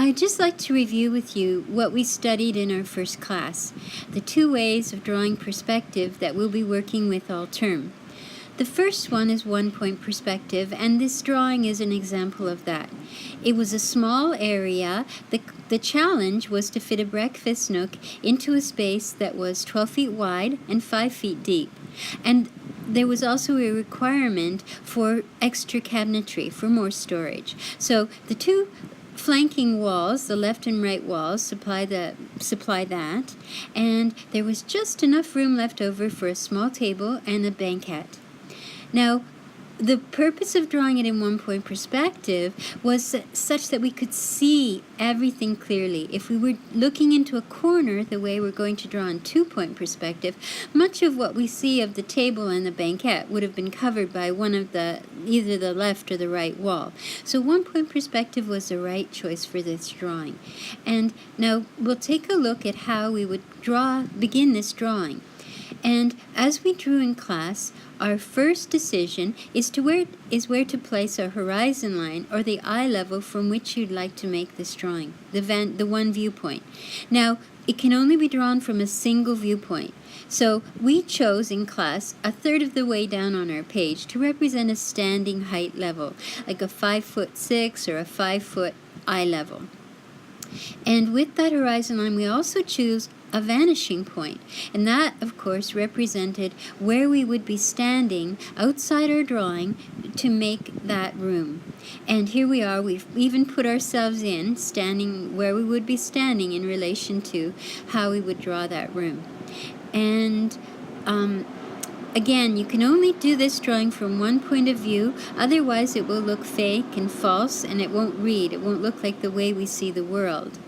I'd just like to review with you what we studied in our first class, the two ways of drawing perspective that we'll be working with all term. The first one is one-point perspective, and this drawing is an example of that. It was a small area. The challenge was to fit a breakfast nook into a space that was 12 feet wide and 5 feet deep. And there was also a requirement for extra cabinetry, for more storage. So the two flanking walls, the left and right walls, supply that, and there was just enough room left over for a small table and a banquette. Now, the purpose of drawing it in one-point perspective was such that we could see everything clearly. If we were looking into a corner the way we're going to draw in two-point perspective, much of what we see of the table and the banquette would have been covered by one of either the left or the right wall. So one-point perspective was the right choice for this drawing. And now we'll take a look at how we would begin this drawing. And as we drew in class, our first decision is where to place our horizon line, or the eye level from which you'd like to make this drawing, the one viewpoint. Now, it can only be drawn from a single viewpoint. So we chose in class a third of the way down on our page to represent a standing height level, like a 5'6" or a 5-foot eye level. And with that horizon line, we also choose a vanishing point, and that of course represented where we would be standing outside our drawing to make that room. And here we are, we've even put ourselves in standing where we would be standing in relation to how we would draw that room. And again, you can only do this drawing from one point of view, otherwise it will look fake and false, and it won't read. It won't look like the way we see the world.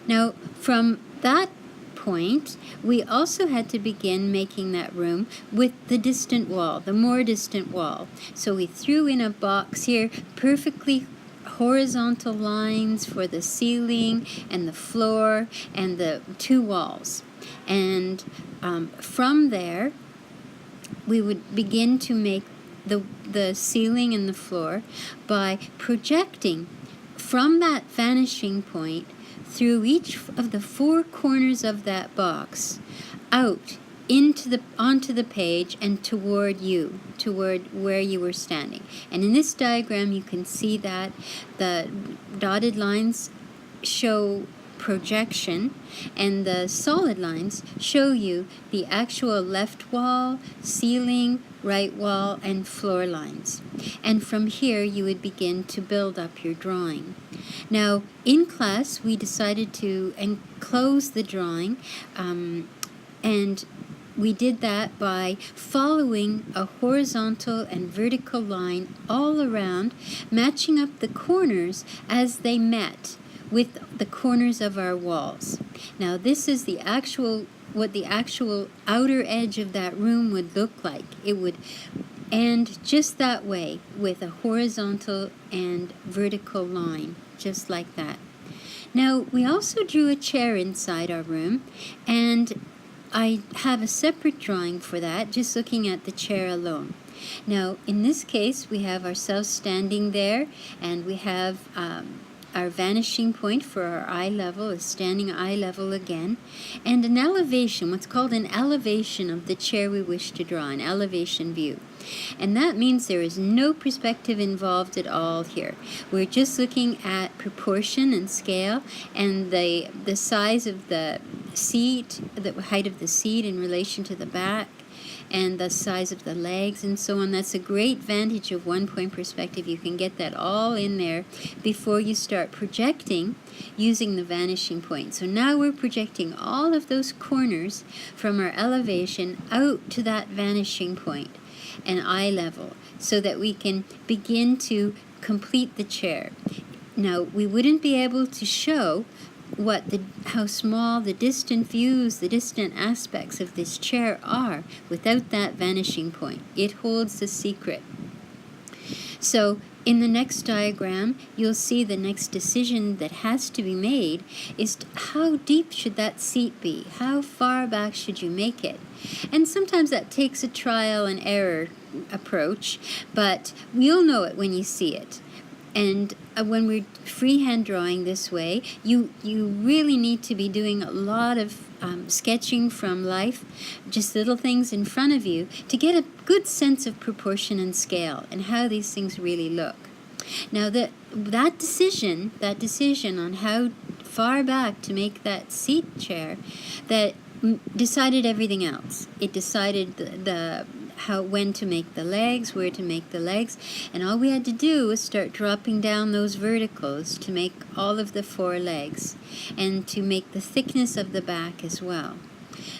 Now, from that point, we also had to begin making that room with the distant wall, the more distant wall. So we threw in a box here, perfectly horizontal lines for the ceiling and the floor and the two walls. And from there, we would begin to make the ceiling and the floor by projecting from that vanishing point through each of the four corners of that box, out onto the page and toward where you were standing. And in this diagram, you can see that the dotted lines show projection, and the solid lines show you the actual left wall, ceiling, right wall, and floor lines. And from here, you would begin to build up your drawing. Now, in class, we decided to enclose the drawing, and we did that by following a horizontal and vertical line all around, matching up the corners as they met with the corners of our walls. Now, this is what the actual outer edge of that room would look like. It would end just that way, with a horizontal and vertical line, just like that. Now, we also drew a chair inside our room, and I have a separate drawing for that, just looking at the chair alone. Now, in this case, we have ourselves standing there, and we have our vanishing point for our eye level, a standing eye level again, and an elevation, what's called an elevation of the chair we wish to draw, an elevation view. And that means there is no perspective involved at all here. We're just looking at proportion and scale, and the size of the seat, the height of the seat in relation to the back, and the size of the legs, and so on. That's a great advantage of one-point perspective. You can get that all in there before you start projecting using the vanishing point. So now we're projecting all of those corners from our elevation out to that vanishing point and eye level, so that we can begin to complete the chair. Now, we wouldn't be able to show how small the distant views, the distant aspects of this chair are without that vanishing point. It holds the secret. So in the next diagram, you'll see the next decision that has to be made is how deep should that seat be? How far back should you make it? And sometimes that takes a trial and error approach, but you'll know it when you see it. And when we're freehand drawing this way, you really need to be doing a lot of sketching from life, just little things in front of you, to get a good sense of proportion and scale and how these things really look. Now, that decision on how far back to make that seat chair, that decided everything else. It decided when to make the legs, where to make the legs, and all we had to do was start dropping down those verticals to make all of the 4 legs, and to make the thickness of the back as well.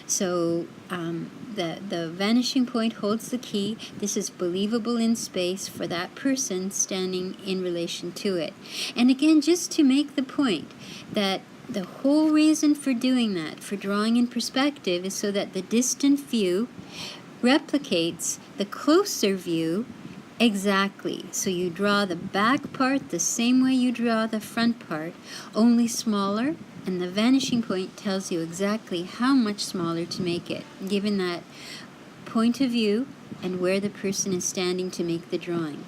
So the vanishing point holds the key. This is believable in space for that person standing in relation to it. And again, just to make the point that the whole reason for doing that, for drawing in perspective, is so that the distant view replicates the closer view exactly. So you draw the back part the same way you draw the front part, only smaller, and the vanishing point tells you exactly how much smaller to make it, given that point of view and where the person is standing to make the drawing.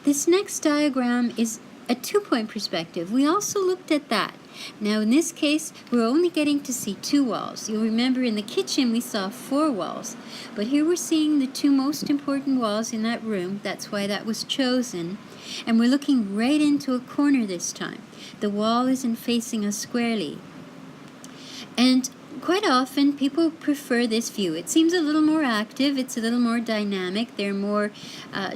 This next diagram is a 2-point perspective. We also looked at that. Now in this case, we're only getting to see 2 walls. You'll remember in the kitchen we saw 4 walls, but here we're seeing the 2 most important walls in that room. That's why that was chosen. And we're looking right into a corner this time. The wall isn't facing us squarely. And quite often people prefer this view. It seems a little more active, it's a little more dynamic, there are more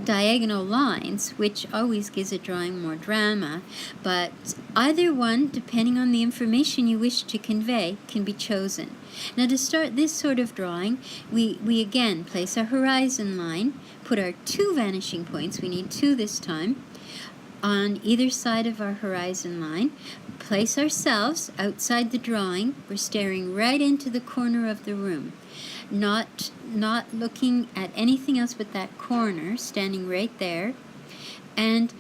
diagonal lines, which always gives a drawing more drama, but either one, depending on the information you wish to convey, can be chosen. Now to start this sort of drawing, we again place our horizon line, put our 2 vanishing points, we need 2 this time, on either side of our horizon line, place ourselves outside the drawing. We're staring right into the corner of the room, not looking at anything else but that corner, standing right there. And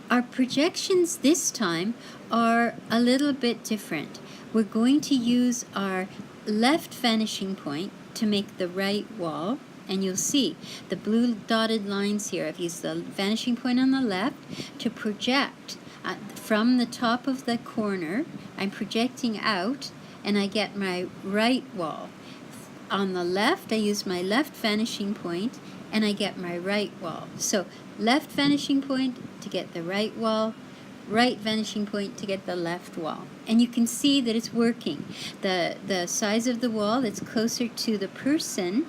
our projections this time are a little bit different. We're going to use our left vanishing point to make the right wall. And you'll see the blue dotted lines here. I've used the vanishing point on the left to project from the top of the corner. I'm projecting out, and I get my right wall. On the left, I use my left vanishing point, and I get my right wall. So left vanishing point to get the right wall, right vanishing point to get the left wall. And you can see that it's working. The size of the wall that's closer to the person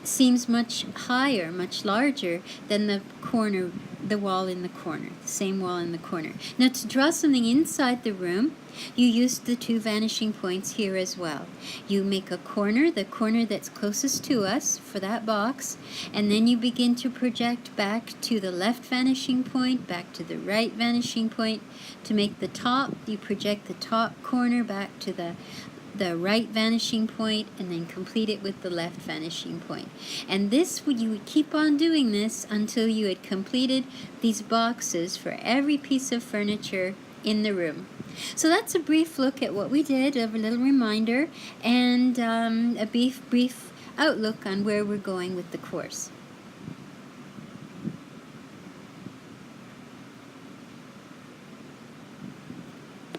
seems much higher, much larger than the corner, the wall in the corner, the same wall in the corner. Now to draw something inside the room, you use the 2 vanishing points here as well. You make a corner, the corner that's closest to us for that box, and then you begin to project back to the left vanishing point, back to the right vanishing point. To make the top, you project the top corner back to the right vanishing point, and then complete it with the left vanishing point. And you would keep on doing this until you had completed these boxes for every piece of furniture in the room. So that's a brief look at what we did, a little reminder, and a brief outlook on where we're going with the course.